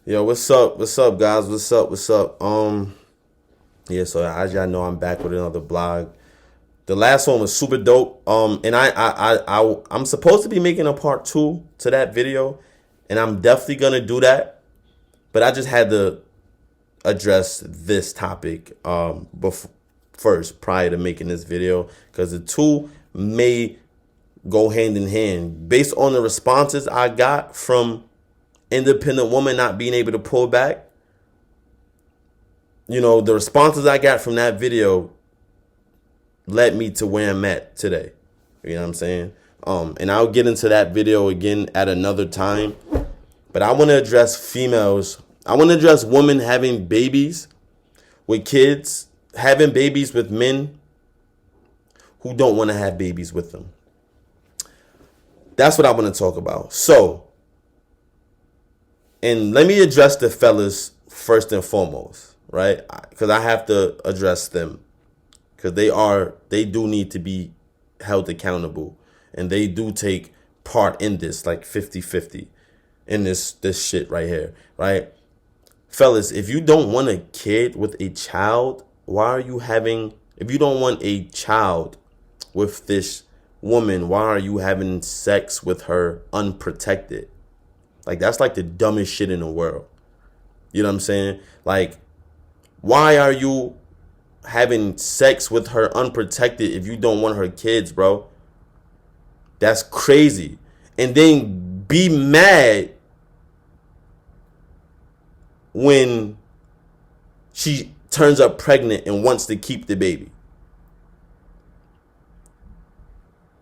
Yo, what's up? What's up, guys? What's up? What's up? Yeah. So as y'all know, I'm back with another blog. The last one was super dope. And I'm supposed to be making a part two to that video, and I'm definitely gonna do that. But I just had to address this topic before first prior to making this video because the two may go hand in hand based on the responses I got from independent woman not being able to pull back. The responses I got from that video led me to where I'm at today. You know what I'm saying? And I'll get into that video again at another time. But I want to address females. I want to address women having babies with kids, having babies with men who don't want to have babies with them. That's what I want to talk about. So, and let me address the fellas first and foremost, right? Because I have to address them. Because they do need to be held accountable. And they do take part in this, like 50-50 in this shit right here, right? Fellas, if you don't want a kid with a child, if you don't want a child with this woman, why are you having sex with her unprotected? Like, that's like the dumbest shit in the world. You know what I'm saying? Like, why are you having sex with her unprotected if you don't want her kids, bro? That's crazy. And then be mad when she turns up pregnant and wants to keep the baby.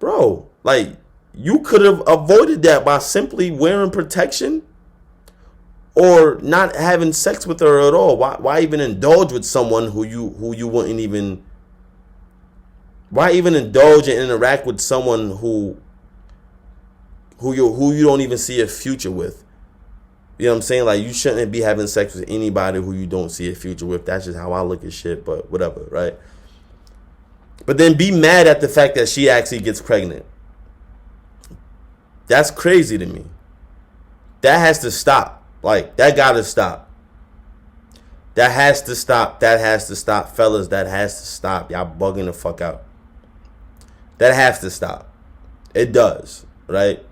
Bro, like, you could have avoided that by simply wearing protection or not having sex with her at all. Why even indulge with someone who you wouldn't even? Why even indulge and interact with someone who you don't even see a future with? You know what I'm saying? Like, you shouldn't be having sex with anybody who you don't see a future with. That's just how I look at shit, but whatever, right? But then be mad at the fact that she actually gets pregnant. That's crazy to me. That has to stop. Like, that gotta stop. That has to stop. That has to stop. Fellas, that has to stop. Y'all bugging the fuck out. That has to stop. It does, right?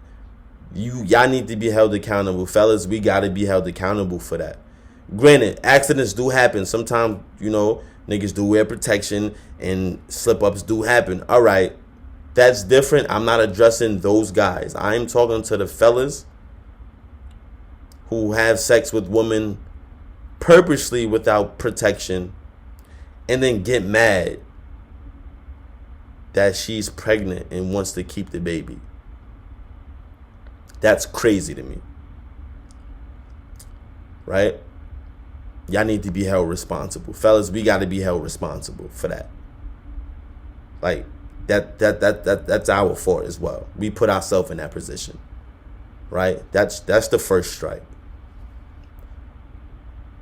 Y'all need to be held accountable. Fellas, we gotta be held accountable for that. Granted, accidents do happen. Sometimes, niggas do wear protection and slip-ups do happen. All right. That's different. I'm not addressing those guys. I'm talking to the fellas who have sex with women purposely without protection and then get mad that she's pregnant and wants to keep the baby. That's crazy to me. Right? Y'all need to be held responsible. Fellas, we got to be held responsible for that. Like, that's our fault as well. We put ourselves in that position. Right? That's the first strike.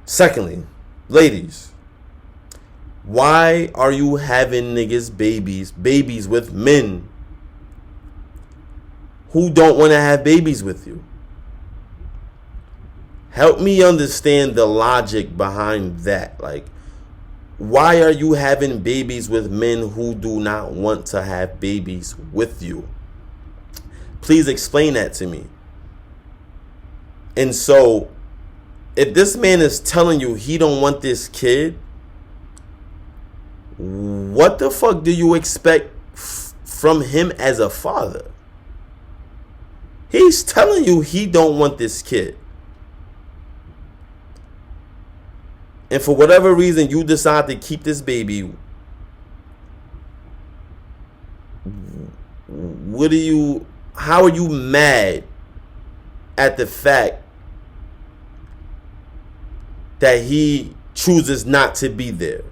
Secondly, ladies, why are you having niggas babies with men who don't want to have babies with you? Help me understand the logic behind that. Like, why are you having babies with men who do not want to have babies with you? Please explain that to me. And so, if this man is telling you he don't want this kid, what the fuck do you expect from him as a father? He's telling you he don't want this kid. And for whatever reason you decide to keep this baby, how are you mad at the fact that he chooses not to be there?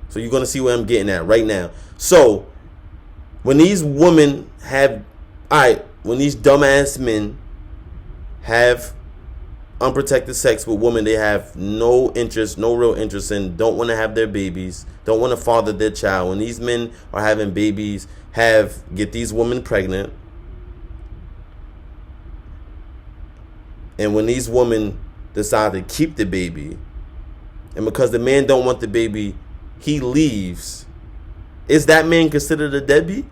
So you're going to see where I'm getting at right now. So when these women when these dumbass men have unprotected sex with women they have no real interest in, don't want to have their babies, don't want to father their child. When these men are having babies, get these women pregnant, and when these women decide to keep the baby, and because the man don't want the baby, he leaves, is that man considered a deadbeat?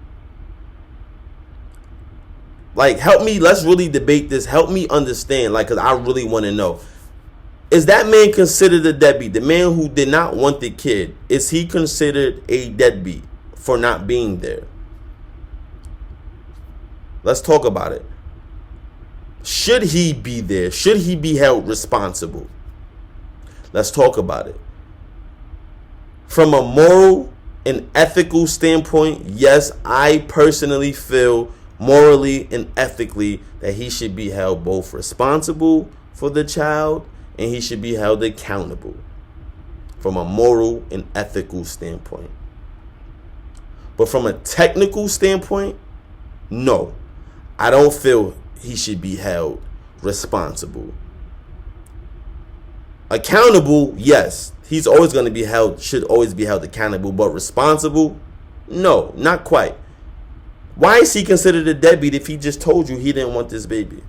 Like, help me, let's really debate this. Help me understand, like, because I really want to know. Is that man considered a deadbeat? The man who did not want the kid, is he considered a deadbeat for not being there? Let's talk about it. Should he be there? Should he be held responsible? Let's talk about it. From a moral and ethical standpoint, yes, I personally feel morally and ethically that he should be held both responsible for the child and he should be held accountable from a moral and ethical standpoint. But from a technical standpoint, no, I don't feel he should be held responsible. Accountable, yes, he's always going to be held, should always be held accountable, but responsible, no, not quite. Why is he considered a deadbeat if he just told you he didn't want this baby?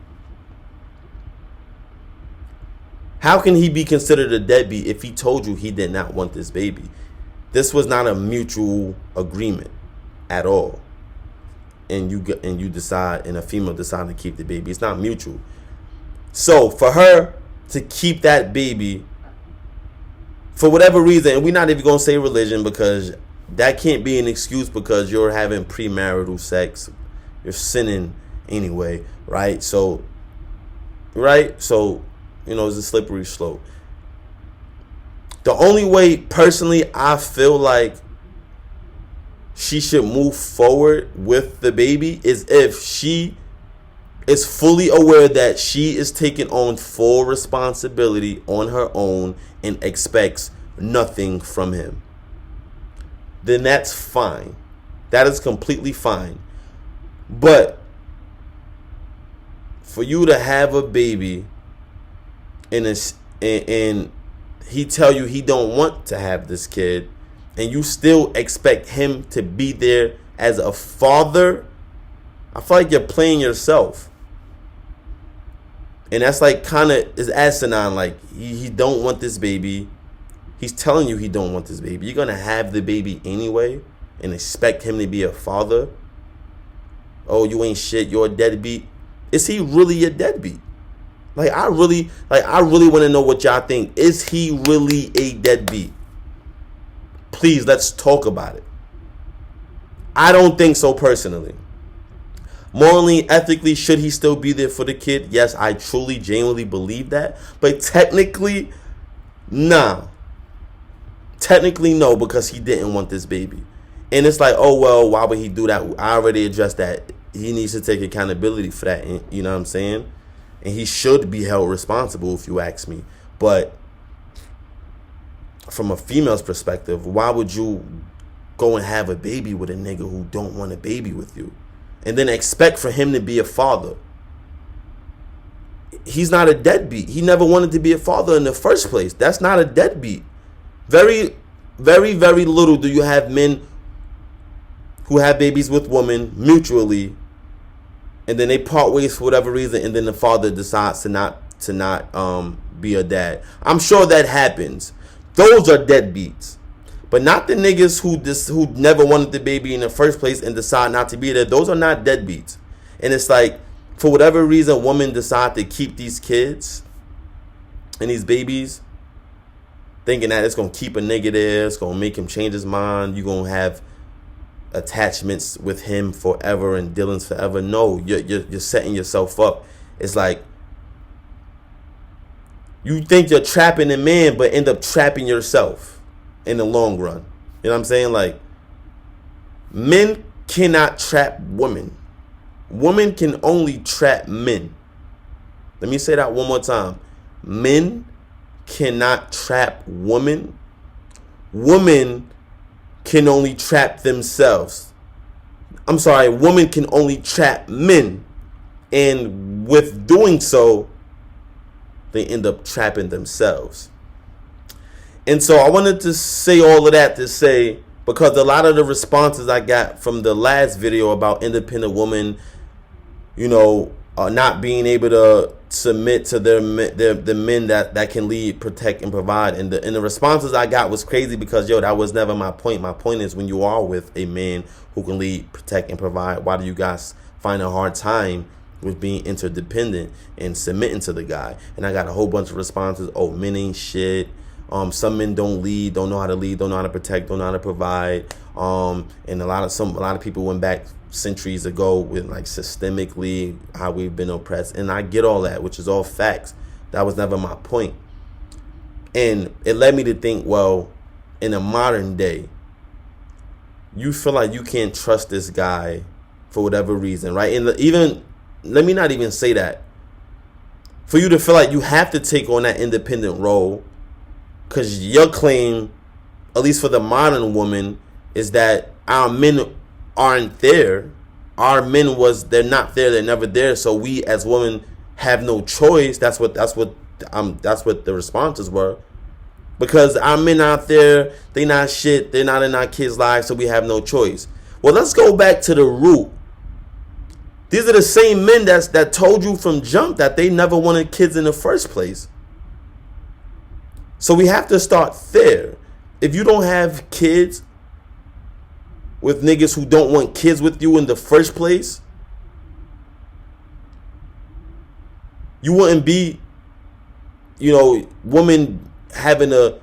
How can he be considered a deadbeat if he told you he did not want this baby? This was not a mutual agreement at all. And you decide, and a female decide to keep the baby. It's not mutual. So for her to keep that baby, for whatever reason, and we're not even going to say religion, because that can't be an excuse, because you're having premarital sex. You're sinning anyway, right? So, you know, it's a slippery slope. The only way, personally, I feel like she should move forward with the baby is if she is fully aware that she is taking on full responsibility on her own and expects nothing from him. Then that's fine. That is completely fine. But for you to have a baby and he tell you he don't want to have this kid, and you still expect him to be there as a father, I feel like you're playing yourself. And that's like kind of is asinine. Like, he don't want this baby. He's telling you he don't want this baby. You're going to have the baby anyway and expect him to be a father? Oh, you ain't shit. You're a deadbeat. Is he really a deadbeat? I really want to know what y'all think. Is he really a deadbeat? Please, let's talk about it. I don't think so personally. Morally, ethically, should he still be there for the kid? Yes, I truly, genuinely believe that. But technically, nah. Technically, no, because he didn't want this baby. And it's like, oh, well, why would he do that? I already addressed that. He needs to take accountability for that. You know what I'm saying? And he should be held responsible, if you ask me. But from a female's perspective, why would you go and have a baby with a nigga who don't want a baby with you and then expect for him to be a father? He's not a deadbeat. He never wanted to be a father in the first place. That's not a deadbeat. Very, very, very little do you have men who have babies with women mutually, and then they part ways for whatever reason, and then the father decides to not be a dad. I'm sure that happens. Those are deadbeats. But not the niggas who never wanted the baby in the first place and decide not to be there. Those are not deadbeats. And it's like, for whatever reason, women decide to keep these kids and these babies, thinking that it's going to keep a nigga there. It's going to make him change his mind. You're going to have attachments with him forever and dealings forever. No, you're setting yourself up. It's like, you think you're trapping a man, but end up trapping yourself in the long run. You know what I'm saying? Like, men cannot trap women. Women can only trap men. Let me say that one more time. Men cannot trap women. Women can only trap themselves. I'm sorry, women can only trap men. And with doing so, they end up trapping themselves. And so I wanted to say all of that to say, because a lot of the responses I got from the last video about independent women, you know, not being able to submit to the men that can lead, protect, and provide. And the responses I got was crazy because, yo, that was never my point. My point is, when you are with a man who can lead, protect, and provide, why do you guys find a hard time with being interdependent and submitting to the guy? And I got a whole bunch of responses. Oh, men ain't shit. Some men don't lead, don't know how to lead, don't know how to protect, don't know how to provide. And a lot of people went back centuries ago with like systemically how we've been oppressed. And I get all that, which is all facts. That was never my point. And it led me to think, well, in a modern day, you feel like you can't trust this guy for whatever reason, right? And even, let me not even say that. For you to feel like you have to take on that independent role, because your claim, at least for the modern woman, is that our men aren't there. Our men they're not there, they're never there. So we as women have no choice. That's what the responses were. Because our men out there, they not shit, they're not in our kids' lives, so we have no choice. Well, let's go back to the root. These are the same men that told you from jump that they never wanted kids in the first place. So we have to start there. If you don't have kids with niggas who don't want kids with you in the first place, you wouldn't be, women having to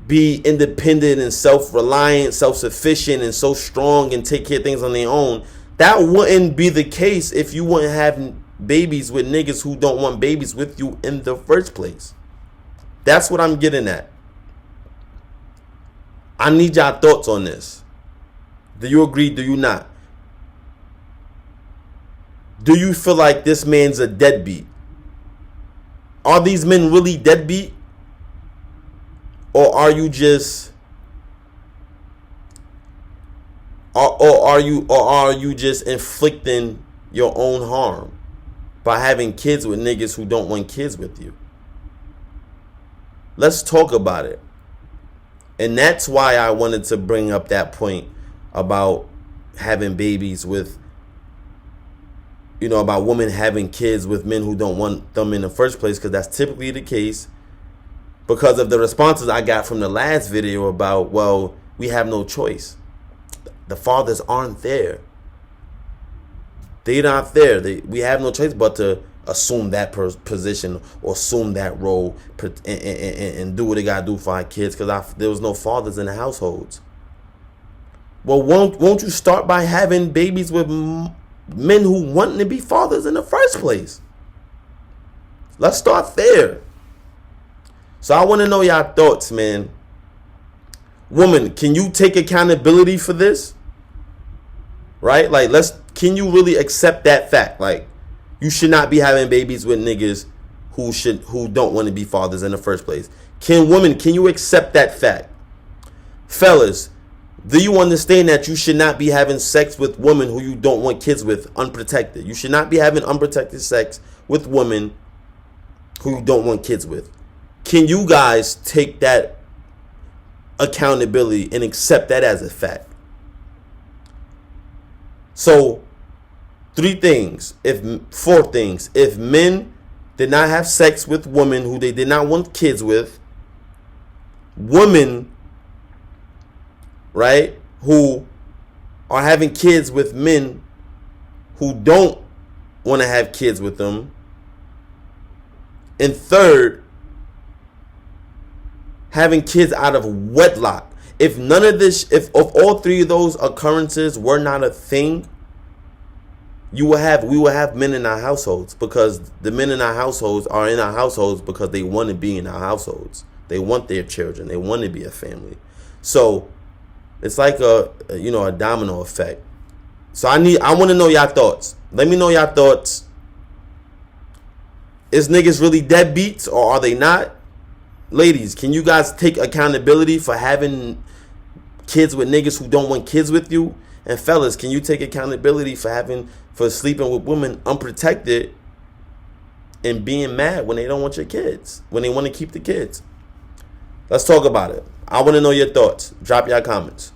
be independent and self-reliant, self-sufficient, and so strong and take care of things on their own. That wouldn't be the case if you wouldn't have babies with niggas who don't want babies with you in the first place. That's what I'm getting at. I need y'all thoughts on this. Do you agree? Do you not? Do you feel like this man's a deadbeat? Are these men really deadbeat? Or are you just or are you just inflicting your own harm by having kids with niggas who don't want kids with you? Let's talk about it. And that's why I wanted to bring up that point about having babies with, about women having kids with men who don't want them in the first place, because that's typically the case because of the responses I got from the last video about, well, we have no choice. The fathers aren't there. They're not there. We have no choice but to assume that position or assume that role and do what they gotta do for our kids, because there was no fathers in the households. Well, won't you start by having babies with men who want to be fathers in the first place? Let's start there. So I want to know y'all thoughts, man. Woman, can you take accountability for this? Right? Like, can you really accept that fact? Like, you should not be having babies with niggas who don't want to be fathers in the first place. Can you accept that fact? Fellas, do you understand that you should not be having sex with women who you don't want kids with unprotected? You should not be having unprotected sex with women who you don't want kids with. Can you guys take that accountability and accept that as a fact? So, 4 things. If men did not have sex with women who they did not want kids with, women, right, who are having kids with men who don't want to have kids with them, and 3rd, having kids out of wedlock. If all 3 of those occurrences were not a thing, we will have men in our households, because the men in our households are in our households because they want to be in our households. They want their children. They want to be a family. So it's like a domino effect. So I want to know y'all thoughts. Let me know y'all thoughts. Is niggas really deadbeats or are they not? Ladies, can you guys take accountability for having kids with niggas who don't want kids with you? And fellas, can you take accountability for sleeping with women unprotected and being mad when they don't want your kids, when they want to keep the kids? Let's talk about it. I want to know your thoughts. Drop your comments.